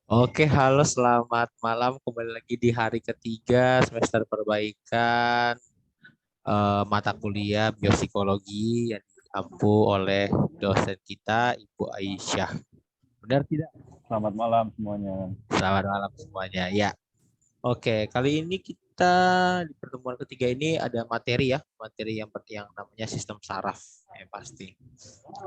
Oke, halo, selamat malam. Kembali lagi di hari ketiga semester perbaikan mata kuliah biopsikologi yang diampu oleh dosen kita, Ibu Aisyah. Benar tidak? Selamat malam semuanya. Selamat malam semuanya. Ya, oke. Kali ini kita di pertemuan ketiga ini ada materi ya, materi yang namanya sistem saraf yang pasti.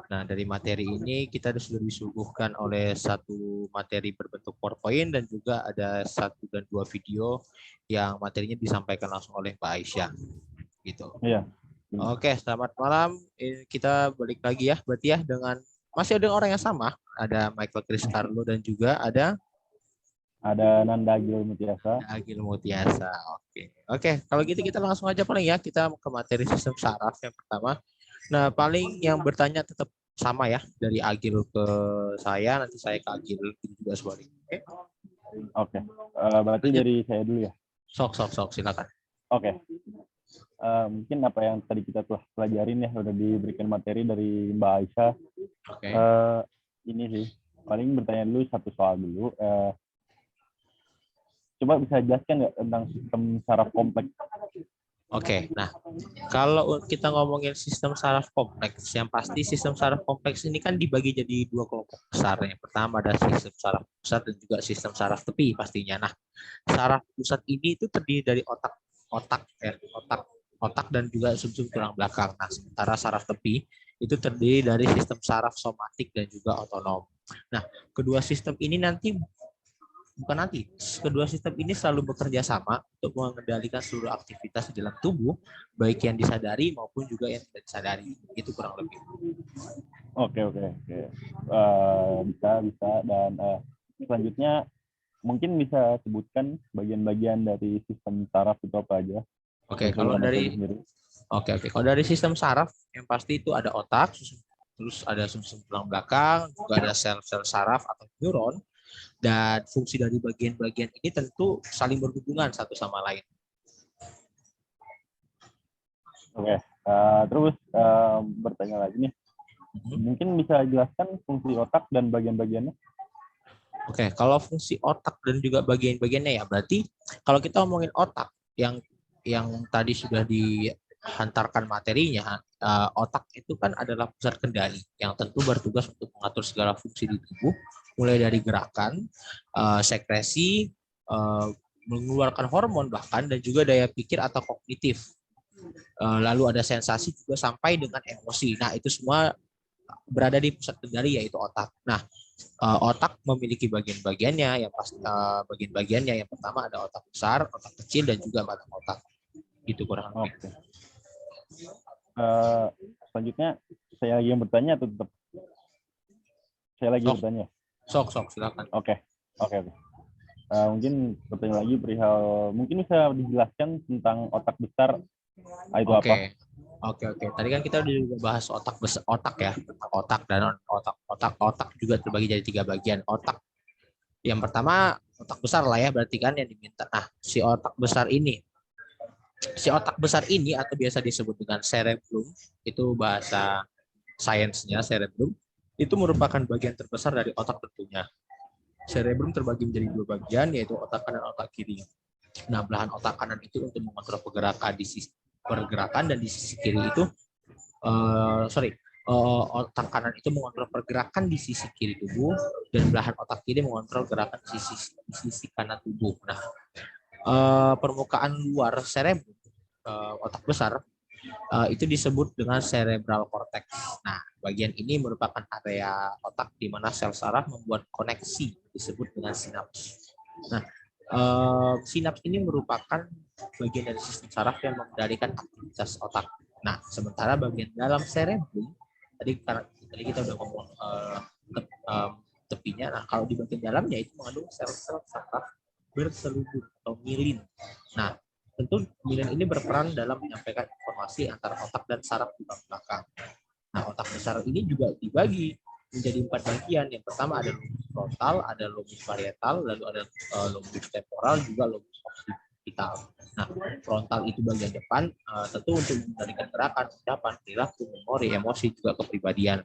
Nah, dari materi ini kita sudah disuguhkan oleh satu materi berbentuk PowerPoint dan juga ada satu dan dua video yang materinya disampaikan langsung oleh Mbak Aisyah gitu. Iya. Oke, selamat malam. Kita balik lagi ya, berarti ya dengan masih ada orang yang sama, ada Michael Chris Carlo dan juga ada Ada Nanda Gil Mutiasa. Agil Mutiasa. Oke. Oke, kalau gitu kita langsung aja paling ya kita ke materi sistem saraf yang pertama. Nah, paling yang bertanya tetap sama ya, dari Agil ke saya, nanti saya ke Agil juga sebaliknya. Oke. Oke. Berarti Lanjut. dari saya dulu ya. Sok, silakan. Oke. Mungkin apa yang tadi kita telah pelajarin ya, udah diberikan materi dari Mbak Aisyah. Oke. Ini sih, paling bertanya dulu satu soal dulu. Coba bisa jelaskan nggak tentang sistem saraf kompleks? Oke, nah kalau kita ngomongin sistem saraf kompleks, yang pasti sistem saraf kompleks ini kan dibagi jadi dua kelompok besar. Yang pertama ada sistem saraf pusat dan juga sistem saraf tepi pastinya. Nah, saraf pusat ini itu terdiri dari otak dan juga sumsum tulang belakang. Nah, sementara saraf tepi itu terdiri dari sistem saraf somatik dan juga otonom. Nah, kedua sistem ini kedua sistem ini selalu bekerja sama untuk mengendalikan seluruh aktivitas di dalam tubuh, baik yang disadari maupun juga yang tidak disadari. Itu kurang lebih. Oke. Bisa. Dan selanjutnya mungkin bisa sebutkan bagian-bagian dari sistem saraf itu apa aja? Oke, Sesuai kalau dengan materi dari sendiri. kalau dari sistem saraf yang pasti itu ada otak, terus ada sumsum tulang belakang, juga ada sel-sel saraf atau neuron, dan fungsi dari bagian-bagian ini tentu saling berhubungan satu sama lain. Oke. Terus bertanya lagi nih. Mungkin bisa jelaskan fungsi otak dan bagian-bagiannya? Oke, kalau fungsi otak dan juga bagian-bagiannya ya, berarti kalau kita ngomongin otak yang tadi sudah dihantarkan materinya, otak itu kan adalah pusat kendali yang tentu bertugas untuk mengatur segala fungsi di tubuh, mulai dari gerakan, sekresi, mengeluarkan hormon bahkan, dan juga daya pikir atau kognitif. Lalu ada sensasi juga sampai dengan emosi. Nah, itu semua berada di pusat kendali yaitu otak. Nah, otak memiliki bagian-bagiannya yang pasti bagian-bagiannya yang pertama ada otak besar, otak kecil dan juga batang otak. Gitu kurang lebih. Oke. Selanjutnya saya lagi yang bertanya atau tetap saya lagi bertanya? Sok silakan. Oke. Mungkin bertanya lagi perihal, mungkin bisa dijelaskan tentang otak besar itu apa? Oke. Tadi kan kita udah juga bahas otak ya, otak dan otak juga terbagi jadi tiga bagian. Otak yang pertama otak besar lah ya, berarti kan yang diminta. Nah, si otak besar ini atau biasa disebut dengan cerebrum, itu bahasa sainsnya cerebrum, itu merupakan bagian terbesar dari otak tentunya. Cerebrum terbagi menjadi dua bagian, yaitu otak kanan dan otak kiri. Nah, belahan otak kanan itu untuk mengontrol pergerakan dan di sisi kiri itu otak kanan itu mengontrol pergerakan di sisi kiri tubuh dan belahan otak kiri mengontrol gerakan di sisi kanan tubuh. Nah, permukaan luar cerebrum otak besar itu disebut dengan cerebral cortex. Nah, bagian ini merupakan area otak di mana sel saraf membuat koneksi disebut dengan sinaps. Nah, sinaps ini merupakan bagian dari sistem saraf yang mengendalikan aktivitas otak. Nah, sementara bagian dalam cerebrum tadi kita udah ngomong tepinya. Nah, kalau di bagian dalamnya itu mengandung sel-sel saraf berselubung atau milin. Nah, tentu milin ini berperan dalam menyampaikan informasi antara otak dan saraf di belakang. Nah, otak besar ini juga dibagi menjadi 4 bagian. Yang pertama ada lobus frontal, ada lobus parietal, lalu ada lobus temporal, juga lobus occipital. Nah, frontal itu bagian depan, tentu untuk mengendalikan gerakan, ucapan, perilaku, memori, emosi, juga kepribadian.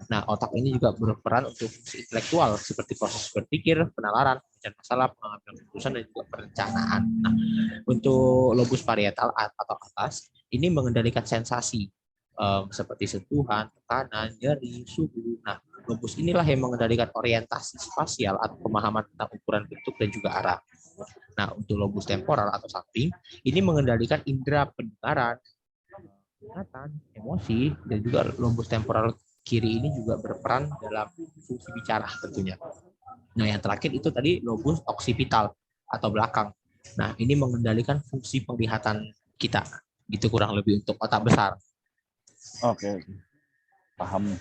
Nah, otak ini juga berperan untuk fungsi intelektual seperti proses berpikir, penalaran, mencari masalah, pengambilan keputusan, dan juga perencanaan. Nah, untuk lobus parietal atau atas, ini mengendalikan sensasi seperti sentuhan, tekanan, nyeri, suhu. Nah, lobus inilah yang mengendalikan orientasi spasial atau pemahaman tentang ukuran bentuk dan juga arah. Nah, untuk lobus temporal atau samping, ini mengendalikan indera pendengaran, ingatan, emosi, dan juga lobus temporal kiri ini juga berperan dalam fungsi bicara tentunya. Nah, yang terakhir itu tadi lobus occipital atau belakang. Nah, ini mengendalikan fungsi penglihatan kita. Gitu kurang lebih untuk otak besar. Oke. Paham.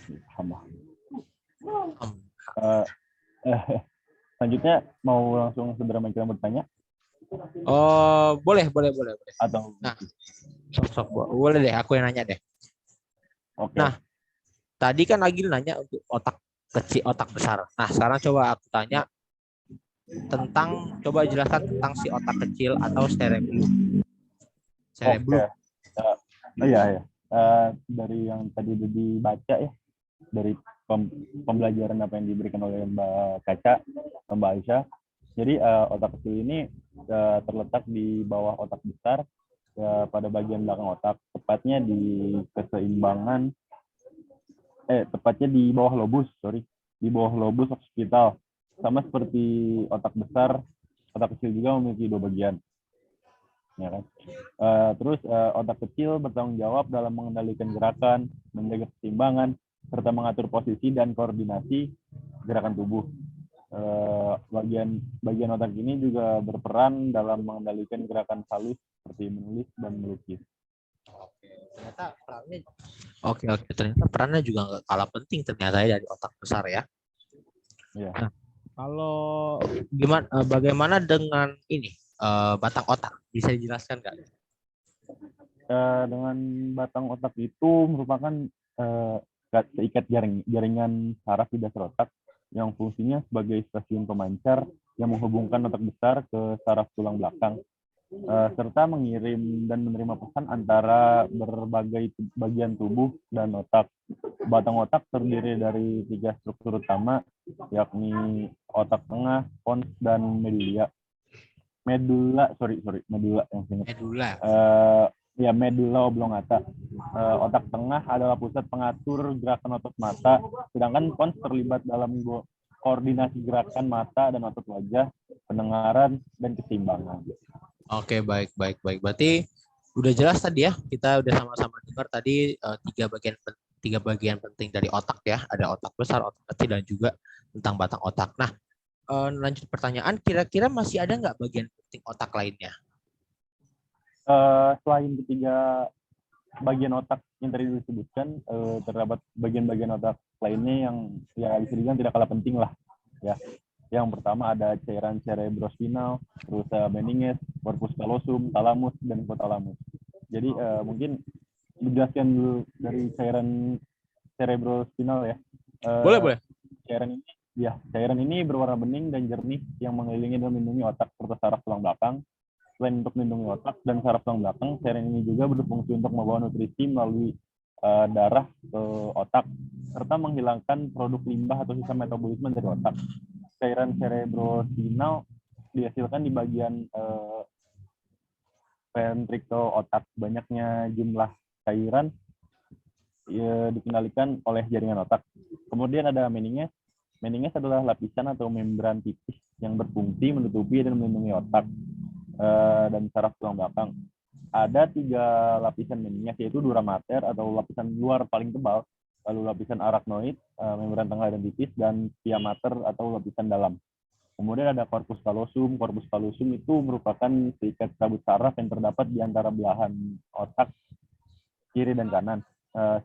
Selanjutnya mau langsung segera mencoba bertanya? Oh, boleh. Atau nah, boleh deh, aku yang nanya deh. Oke. Nah, tadi kan Agil nanya untuk otak kecil, otak besar. Nah, sekarang coba aku tanya coba jelaskan tentang si otak kecil atau cerebellum. Oke. Iya. Dari yang tadi udah dibaca ya, dari pembelajaran apa yang diberikan oleh Mbak Caca, Mbak Aisyah. Jadi otak kecil ini terletak di bawah otak besar, pada bagian belakang otak, tepatnya di keseimbangan, tepatnya di bawah lobus occipital. Sama seperti otak besar, otak kecil juga memiliki dua bagian. Ya kan? Terus otak kecil bertanggung jawab dalam mengendalikan gerakan, menjaga keseimbangan, serta mengatur posisi dan koordinasi gerakan tubuh. Bagian otak ini juga berperan dalam mengendalikan gerakan halus seperti menulis dan melukis. Ternyata perannya juga nggak kalah penting ternyata ya dari otak besar ya. Ya. Nah, kalau bagaimana dengan ini batang otak, bisa dijelaskan nggak? Dengan batang otak itu merupakan seikat jaringan saraf di dasar otak yang fungsinya sebagai stasiun pemancar yang menghubungkan otak besar ke saraf tulang belakang, serta mengirim dan menerima pesan antara berbagai bagian tubuh dan otak. Batang otak terdiri dari 3 struktur utama, yakni otak tengah, pons, dan medulla. Medulla yang saya ingat. Medulla oblongata. Otak tengah adalah pusat pengatur gerakan otot mata, sedangkan pons terlibat dalam koordinasi gerakan mata dan otot wajah, pendengaran, dan keseimbangan. Oke, baik. Berarti udah jelas tadi ya, kita udah sama-sama dengar tadi tiga bagian penting dari otak ya, ada otak besar, otak kecil, dan juga tentang batang otak. Nah, lanjut pertanyaan, kira-kira masih ada nggak bagian penting otak lainnya? Selain ketiga bagian otak yang tadi disebutkan, terdapat bagian-bagian otak lainnya yang bisa dibilang tidak kalah penting lah ya. Yang pertama ada cairan cerebrospinal, terus meninges, corpus callosum, thalamus, dan hipotalamus. Jadi mungkin dijelaskan dulu dari cairan cerebrospinal ya. Boleh. Cairan ini berwarna bening dan jernih yang mengelilingi dan melindungi otak serta saraf tulang belakang. Selain untuk melindungi otak dan saraf tulang belakang, cairan ini juga berfungsi untuk membawa nutrisi melalui darah ke otak, serta menghilangkan produk limbah atau sisa metabolisme dari otak. Cairan cerebrospinal dihasilkan di bagian ventricle otak. Banyaknya jumlah cairan dikendalikan oleh jaringan otak. Kemudian ada meninges. Meninges adalah lapisan atau membran tipis yang berfungsi menutupi dan melindungi otak dan saraf tulang belakang. Ada 3 lapisan meninges, yaitu dura mater atau lapisan luar paling tebal, lalu lapisan arachnoid, membran tengah dan tipis, dan pia mater atau lapisan dalam. Kemudian ada corpus callosum. Corpus callosum itu merupakan seikat serabut saraf yang terdapat di antara belahan otak kiri dan kanan.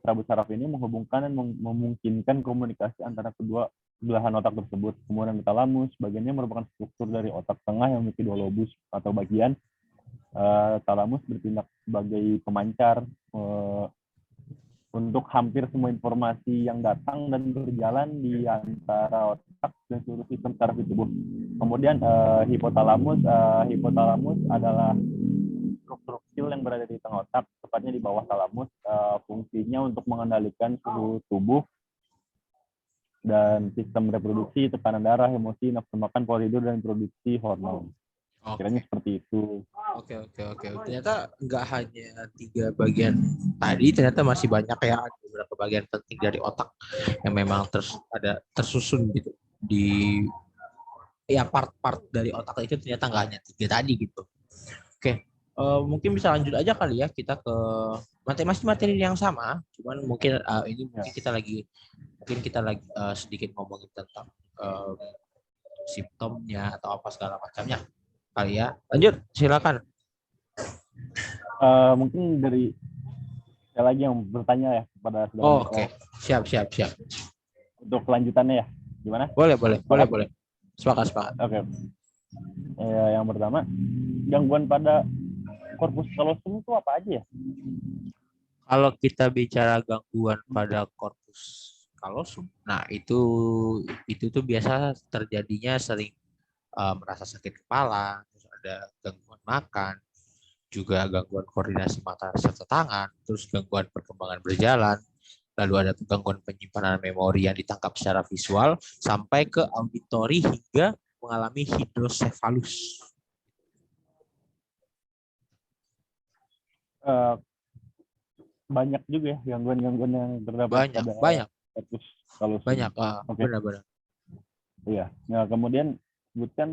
Serabut saraf ini menghubungkan dan memungkinkan komunikasi antara kedua belahan otak tersebut. Kemudian thalamus, bagiannya merupakan struktur dari otak tengah yang memiliki 2 lobus atau bagian. Thalamus bertindak sebagai pemancar untuk hampir semua informasi yang datang dan berjalan di antara otak dan seluruh sistem saraf di tubuh. Kemudian hipotalamus adalah struktur kecil yang berada di tengah otak, tepatnya di bawah talamus. Fungsinya untuk mengendalikan suhu tubuh dan sistem reproduksi, tekanan darah, emosi, nafsu makan, pola tidur, dan produksi hormon. Kiranya seperti itu. Oke. Ternyata nggak hanya 3 bagian tadi, ternyata masih banyak ya, ada beberapa bagian penting dari otak yang memang tersusun gitu di ya part-part dari otak itu, ternyata nggak hanya 3 tadi gitu. Oke, mungkin bisa lanjut aja kali ya kita ke masih materi yang sama, cuman mungkin ini mungkin kita lagi sedikit ngomongin tentang simptomnya atau apa segala macamnya kali ya. Lanjut, silakan. Mungkin dari saya lagi yang bertanya ya kepada saudara. Oke. Siap. Untuk kelanjutannya ya, gimana? Boleh. Sepakat. Oke. Yang pertama, gangguan pada korpus kalosum itu apa aja ya? Kalau kita bicara gangguan pada korpus kalosum, nah itu tuh biasa terjadinya sering merasa sakit kepala, terus ada gangguan makan, juga gangguan koordinasi mata serta tangan, terus gangguan perkembangan berjalan, lalu ada gangguan penyimpanan memori yang ditangkap secara visual, sampai ke auditori hingga mengalami hidrosefalus. Banyak juga ya gangguan-gangguan yang terdapat banyak korpus kalosum. Banyak, Okay. Benar. Iya. Nah, kemudian sebutkan,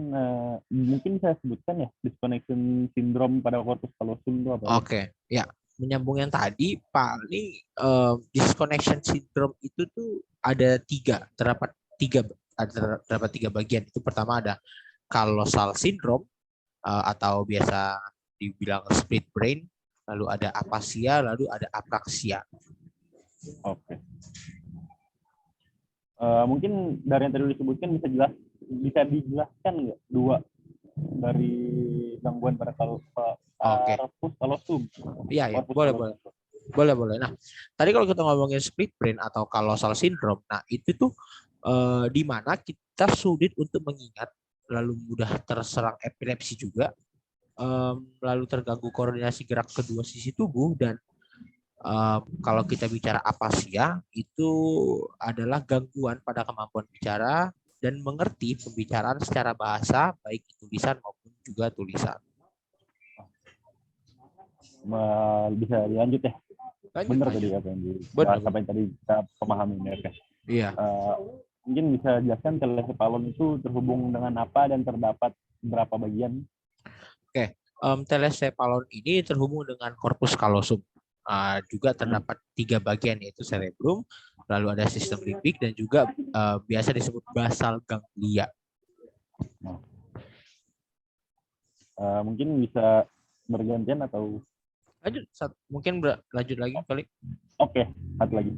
mungkin saya sebutkan ya, disconnection syndrome pada korpus kalosum itu apa? Oke, ya. Menyambung yang tadi, paling disconnection syndrome itu tuh ada 3, terdapat 3 bagian. Itu pertama ada callosal syndrome atau biasa dibilang split brain, lalu ada apasia, lalu ada apraksia. Oke. Mungkin dari yang tadi disebutkan bisa dijelaskan nggak 2 dari gangguan pada korpus kalosum? Iya, boleh. Nah, tadi kalau kita ngomongin split brain atau callosal syndrome, nah itu tuh di mana kita sulit untuk mengingat, lalu mudah terserang epilepsi juga, lalu terganggu koordinasi gerak kedua sisi tubuh, dan kalau kita bicara apasia, itu adalah gangguan pada kemampuan bicara dan mengerti pembicaraan secara bahasa, baik tulisan maupun juga tulisan. Bisa dilanjut ya? Benar tadi apa yang tadi kita pemahami ini. Okay. Iya. Mungkin bisa jelaskan telesepalon itu terhubung dengan apa dan terdapat berapa bagian? Oke. Telesepalon ini terhubung dengan korpus kalosum. Juga terdapat 3 bagian, yaitu cerebrum, lalu ada sistem limbik, dan juga biasa disebut basal ganglia. Mungkin bisa bergantian atau lanjut? Mungkin lanjut lagi kali. Oke, satu lagi.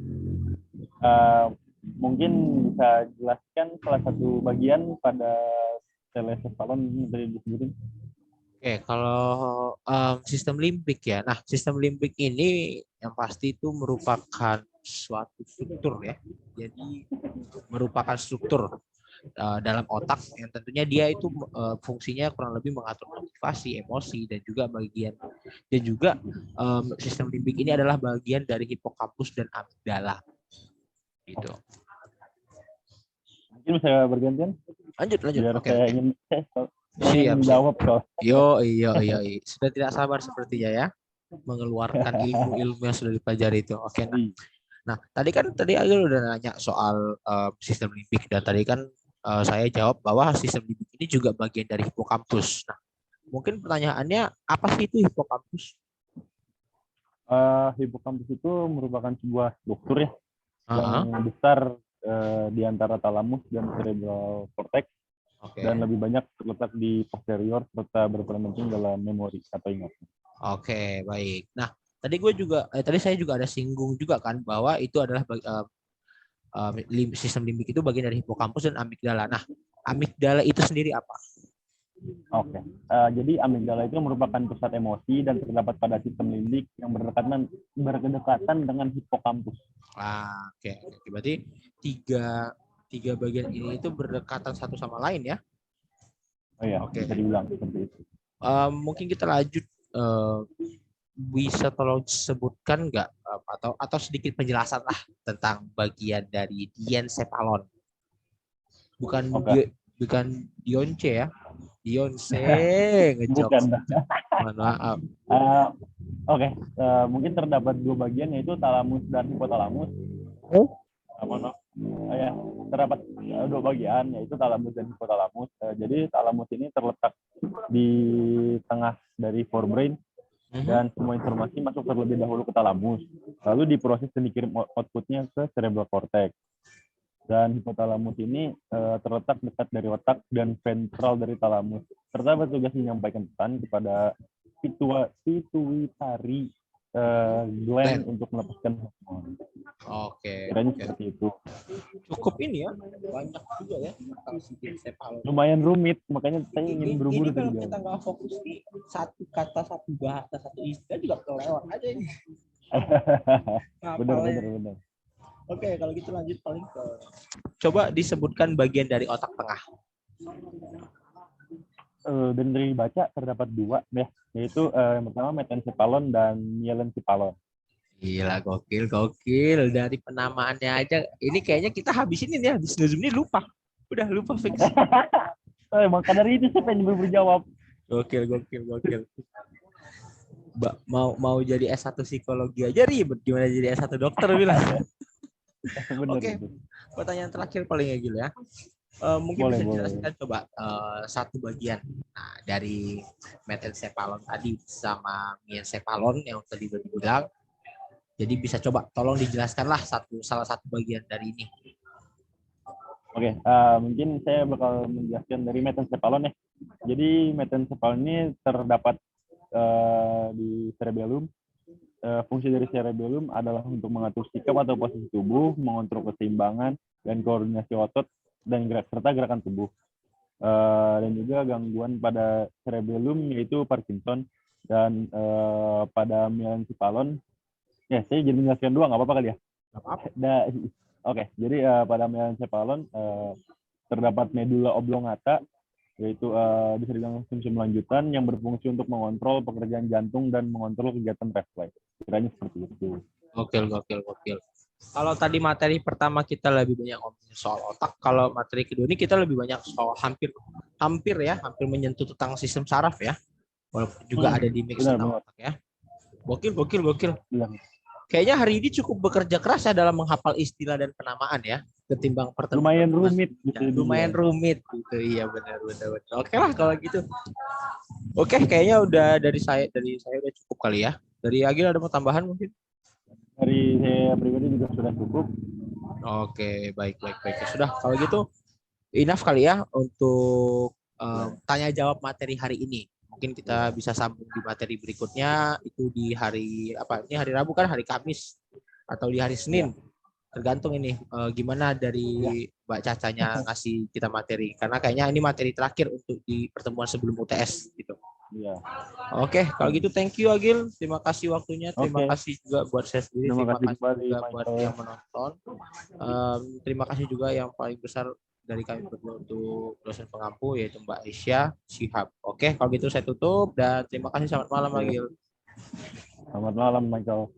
Mungkin bisa jelaskan salah satu bagian pada telesepalon yang tadi disebutin. Oke, kalau sistem limbik ya. Nah, sistem limbik ini yang pasti itu merupakan suatu struktur ya. Jadi merupakan struktur dalam otak yang tentunya dia itu fungsinya kurang lebih mengatur motivasi, emosi, dan juga sistem limbik ini adalah bagian dari hipokampus dan amigdala. Gitu. Mungkin bisa bergantian? Lanjut. Biar Oke. Saya ingin Siap. Jawab kok. Iya. Sudah tidak sabar sepertinya ya, mengeluarkan ilmu-ilmu yang sudah dipelajari itu. Oke. Nah, tadi Agil udah nanya soal sistem limbik, dan tadi kan saya jawab bahwa sistem limbik ini juga bagian dari hipokampus. Nah, mungkin pertanyaannya, apa sih itu hipokampus? Hipokampus itu merupakan sebuah struktur ya yang besar di antara talamus dan cerebral cortex. Dan lebih banyak terletak di posterior serta berperan penting dalam memori atau ingatan. Oke, baik. Nah, tadi saya juga ada singgung juga kan bahwa itu adalah sistem limbik itu bagian dari hipokampus dan amigdala. Nah, amigdala itu sendiri apa? Oke. Jadi amigdala itu merupakan pusat emosi dan terdapat pada sistem limbik yang berdekatan dengan hipokampus. Oke. Berarti tiga bagian ini itu berdekatan satu sama lain ya? Oh iya, bisa dibilang seperti itu. Mungkin kita lanjut eh, bisa tolong sebutkan nggak atau sedikit penjelasan lah tentang bagian dari diencephalon. Bukan Oke. bukan Dionce ya. Dionce Bukan. ngejokes. Mohon maaf. Eh, Oke, mungkin terdapat dua bagian yaitu talamus dan hipotalamus. Mohon maaf. Ya, terdapat dua bagian yaitu talamus dan hipotalamus. Jadi talamus ini terletak di tengah dari forebrain dan semua informasi masuk terlebih dahulu ke talamus, lalu diproses dan dikirim outputnya ke cerebral cortex. Dan hipotalamus ini terletak dekat dari otak dan ventral dari talamus, serta bertugas menyampaikan pesan kepada pituitary gland untuk melepaskan hormon. Oke. Kiranya seperti itu. Cukup ini ya, banyak juga ya tentang si diencephalon. Lumayan rumit, makanya saya ingin buru-buru Ini kalau tadi. kita nggak fokus di satu kata, satu bahasa, satu istilah juga kelewat aja ini. Benar. Oke, kalau gitu lanjut paling ke. Coba disebutkan bagian dari otak tengah. Dan dari baca terdapat dua ya, yaitu yang pertama metencephalon dan myelencephalon. Gila, gokil. Dari penamaannya aja, ini kayaknya kita habisin ini ya, habis Zoom ini lupa. Udah lupa fix. Maka dari itu saya pengen berjawab. Gokil. Mau jadi S1 psikologi aja ribet, gimana jadi S1 dokter bilang. Oke. Pertanyaan terakhir paling ya Gil ya. Mungkin bisa dijelaskan coba satu bagian dari metencephalon tadi sama myencephalon yang tadi udah dibilang. Jadi bisa coba tolong dijelaskanlah salah satu bagian dari ini. Oke, mungkin saya bakal menjelaskan dari metencephalon ya. Jadi metencephalon ini terdapat di cerebellum. Fungsi dari cerebellum adalah untuk mengatur sikap atau posisi tubuh, mengontrol keseimbangan dan koordinasi otot dan serta gerakan tubuh. Dan juga gangguan pada cerebellum yaitu Parkinson, dan pada myelencephalon ya saya jadi menjelaskan dua, nggak apa-apa kali ya? Oke, jadi pada myelencephalon terdapat medula oblongata, yaitu bisa dibilang sumsum lanjutan yang berfungsi untuk mengontrol pekerjaan jantung dan mengontrol kegiatan refleks. Kiranya seperti itu. Gokil. Kalau tadi materi pertama kita lebih banyak ngomongin soal otak, kalau materi kedua ini kita lebih banyak soal hampir menyentuh tentang sistem saraf ya. Walaupun juga ada di mix tentang otak ya. Gokil. Kayaknya hari ini cukup bekerja keras ya dalam menghafal istilah dan penamaan ya, ketimbang pertemuan. Lumayan rumit gitu. Iya benar. Oke lah kalau gitu. Oke, kayaknya udah dari saya udah cukup kali ya. Dari Agil ada mau tambahan mungkin? Dari saya pribadi juga sudah cukup. Oke, baik. Sudah kalau gitu enough kali ya untuk tanya jawab materi hari ini. Mungkin kita bisa sambung di materi berikutnya itu di hari apa? Ini hari Rabu kan, hari Kamis atau di hari Senin. Tergantung ini gimana dari Mbak Cacanya ngasih kita materi. Karena kayaknya ini materi terakhir untuk di pertemuan sebelum UTS gitu. Iya. Oke, kalau gitu thank you Agil. Terima kasih waktunya. Terima kasih juga buat saya sendiri. Terima kasih juga buat yang menonton. Terima kasih juga yang paling besar dari kami berdua untuk dosen pengampu yaitu Mbak Aisyah Shihab. Oke, kalau gitu saya tutup dan terima kasih. Selamat malam Agil. Selamat malam Michael.